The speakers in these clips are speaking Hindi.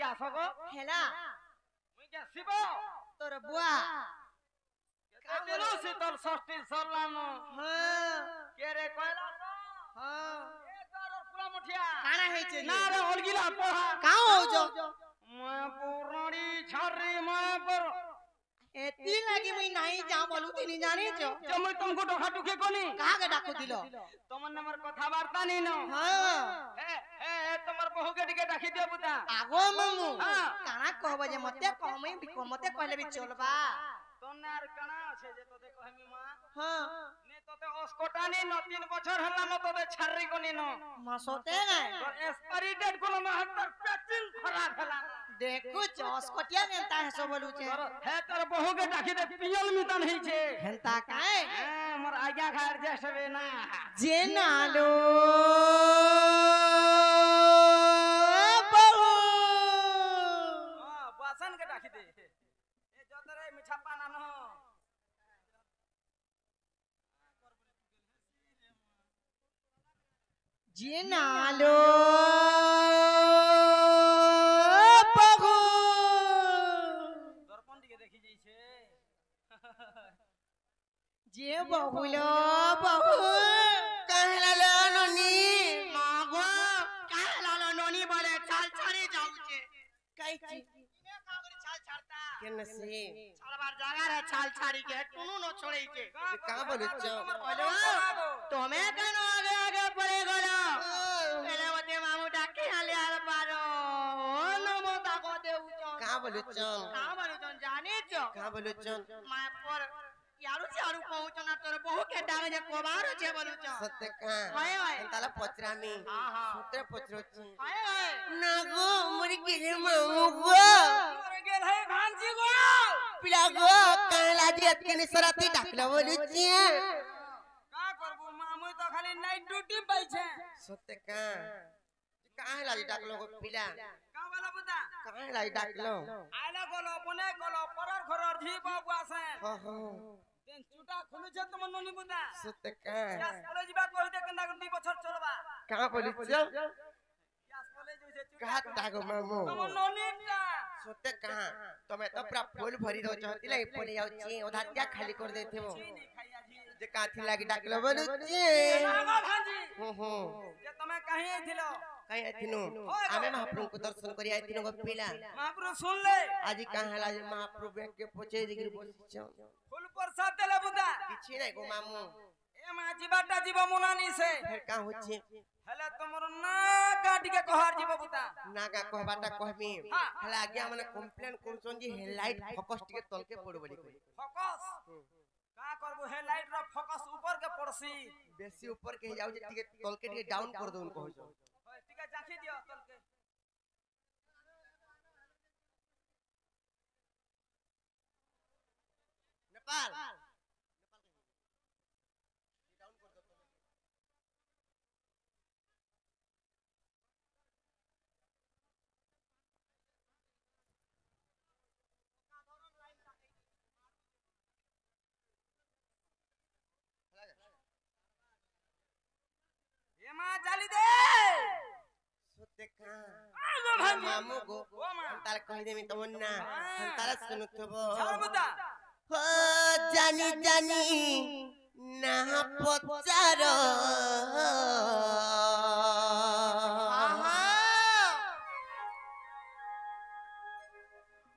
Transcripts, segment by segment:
ଟିକେ ଆସ ଗୋ ହେଲା ମୁଇଁ କେ ଶିବ ତୋର ବୁଆ କେତେଦିନୁ ଶୀତଳ ଷଷ୍ଠୀ ସରଲାନ କେ ରେ କହିଲା ଏ ତୋର ପୁରା ମୁଠିଆ କାଣା ହେଇଛେ ନା ରେ ଅଲଗିଲା ପହା କାଁ ହଉଛ मैं पुरानी छारी मैं पर एती लागी मुई नाही जा बोलू तिनी जाने छो जो मैं तुमको डोखा टुके कोनी कहा के डाकू दिलो तुमन नंबर कथा वार्ता नहीं न हां ए तुम्हार बहू के टिके डाकी दियो बुता आगो ममु काना कहबो जे मते कहमै बिको मते कहले भी चलबा तोनार कणा আছে যে তোতে কহমি মা हां নে তোতে অস্কটানি ন 3 বছর হলা ন তোতে ছাড়রি কোনি ন মাসতে নাই তোর এক্সপায়ারি ডেট কোন মহত্তর প্যাকিং खराब হলা देखो चौसकटिया केनता है सो बोलू छे हे तोर बहू के डाकी दे पियल मिता नहीं छे हेनता काए मोर आज्ञा खा एडजस्ट होवे ना जे नालो बहू हां वासन के डाकी दे ए जतरे मिठा पाना न जे नालो जे बहुलो बहु कहला लो ननी मागो कहला लो ननी बोले चाल छाड़ी जाऊ छे कई छी इने का करे चाल छाड़ता केने से छाड़बार जगह रे चाल छाड़ी के टुनु न छोड़े के का बोलु छ बोलो तमे कनो आगे आगे पड़े गलो पहले मते मामू डाके हाले आर पारो न मोता को देउ छ का बोलु छ जाने छ का बोलु छ माय पर यारू चारू पहुंचना तोर बहु के डावे जे कोबार छे बोलू छ सत्य का हाय हाय ताला पचरामी हां हां सूत्र पचरोची हाय हाय नागो मोर गेले मामू गो मोर गेल है भांजी गो पिला गो काला जे केने सराती डाकला बोलू छी का करबो मामू तो खाली नाइट ड्यूटी पाई छे सत्य का काहे लागी डाकलो गो पिला का वाला बुदा काहे लागी डाकलो आला गोलो बने गोलो परर घरर झी बाबू आसे हां हां देन चुटा खुलु छ तुम ननी बुदा सत्य का यास कॉलेज बा कहि दे कंदा गंदी बछर चलबा का बोलि छ यास कॉलेज जे चुटा का तागो मामू तुम ननी का सत्य का तमे तो पूरा फूल भरी रह छ तिलाई पड़ी जाउ छी ओधा क्या खाली कर देथेबो जे काथी लागी डाकलो बोलु छी नागो भांजी हो जे तमे कहीं आइथिलो कहीं आइथिनो आमे महाप्रभु को दर्शन करी आइथिनो गो पिला महाप्रभु सुन ले आज कहां हला जे महाप्रभु बैंक के पहुंचे दिगिर बोलि छ फूल प्रसाद देले बुदा किछि नै गो मामू ए मा जीवाटा जीव मुनानी से फिर का होछि हला तमरो ना गाडी के कहर जीव बुदा नागा कहबाटा कहमी हला आज्ञा माने कंप्लेन करछन जी हेडलाइट फोकस टिके तल के पड़ बोली फोकस का करबो हेडलाइट रो फोकस ऊपर के पड़सी बेसी ऊपर के जाउ जे टिके तल के टिके डाउन कर दोन कहछो टिके जाखी दियो तल के नेपाल डाउन कर दो ये मां जाली दे सुते का मामू गो तार कहि देमी तमन्ना तारा सुनुथबो चल बुदा जानी जानी ना पचार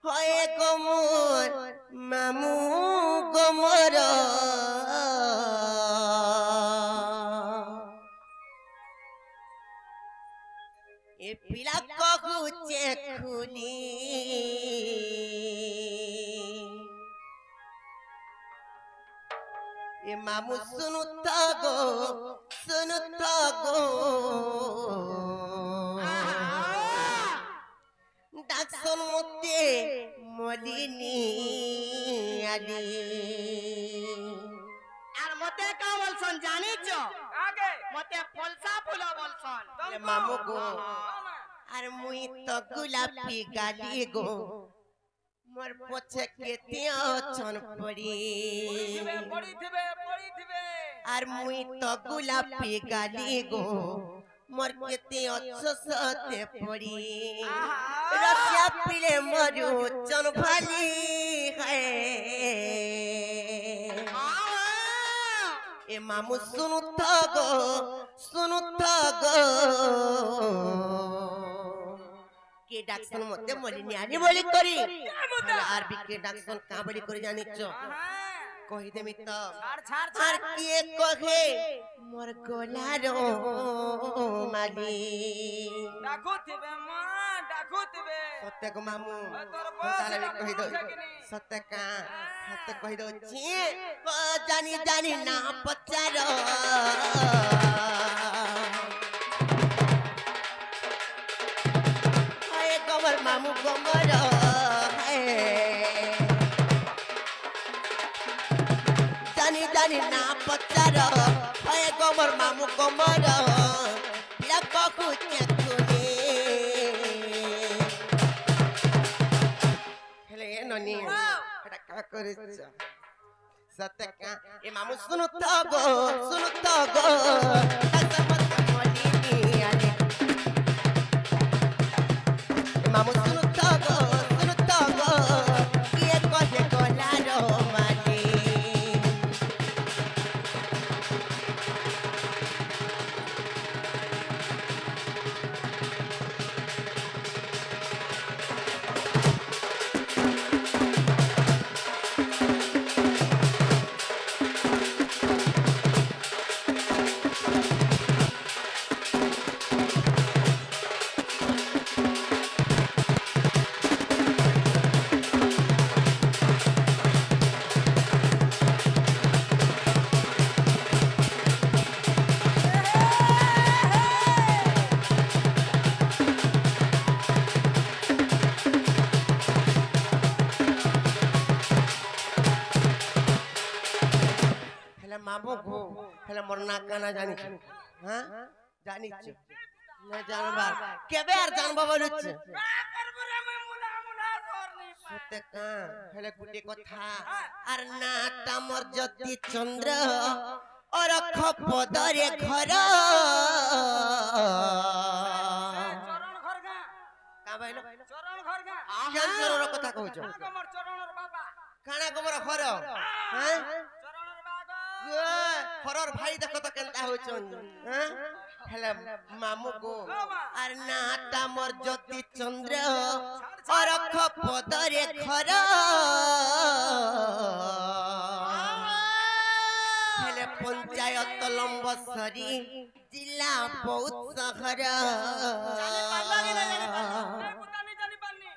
होए गोमर मामू गोमर ए पिला कहूचे खुली ए मामू सुनु गो डाक्सन मते मलिनी आली आर मते का बोलसन जानी छ आगे मते फलसा फूल बोलसन मामू गो आर मुई तो गुलाबी गाली गो मोर पोछे केते अछन पड़ी आर मुई तो गुलाबी गाली गो मोर केते अच्छो सते पड़ी रसिया व्यापिले मरु चन भाली है ए मामू सुनु गो के डाक्सन मते मरि न्यानी बोली करी आर बी के डाक्सन का बोली करी जानिचो कहि देमी त आर के कहे मोर गोलारो माली डाकुथिबे मां डाकुथिबे सत्य को मामू तोर तारे बस कहि दो सत्य का सत्य कहि दो छी जानी जानी ना पचारो हाय गोबर मामू गोबर जानी जानी ना पचारो हाय गोबर मामू गोबर या ककु चकुनी हेले ननी एटा का करिस सत्य का ए मामू सुनु तो गो कसमत मोली आले ए मामू सुनु तो गो ये कहे गोलारो माली मामू को हेले मरना काना जानी हां जानी छ न जानबार केबे आर जानबा बोलुछ करबरे मैं मुला करनी सत्य का हेले गुटे कथा आर नाटा मोर ज्योति चंद्र और खपदरे घर चरण घर गा का भाइलो चरण घर गा कैंसर रो कथा कहउछ कमर चरणर बाबा खाना कमर घर हां चरणर बाबा फरर भाई देखो तो केनता होचन हां हेले मामू को आर नाटा मोर ज्योति चंद्र और खपदरे घर हेले पंचायत लंबसरी जिला बौद्ध शहर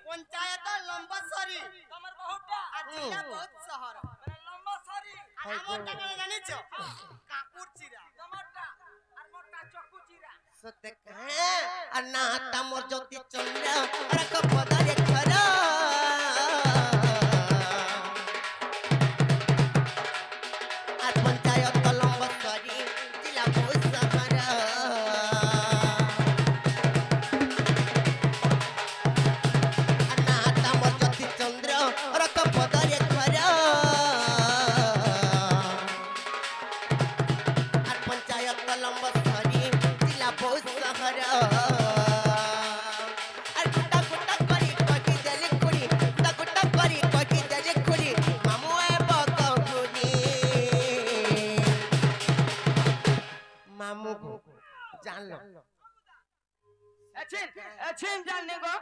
पंचायत लंबसरी कमर बहुटा जिला बौद्ध शहर लंबसरी আমরটা কেন জানিছো কাকুর চিরা कमरटा আর মোটা চকু চিরা সত্যি হ্যাঁ আর নাটা মোর জ্যোতি চন্দ্র আর কপদরে ঘর আর পঞ্চায়েত লম্বসরি জিলা বৌদ্ধ শহর আর নাটা মোর জ্যোতি চন্দ্র আর কপদরে ঘর लंबसरी जिला बौद्ध शहर আর গুটা গুটা করি কটি দেলে কুড়ি গুটা গুটা করি কটি দেলে কুড়ি মামু এ বকগুনি মামু জানলো এছিন জাননে গো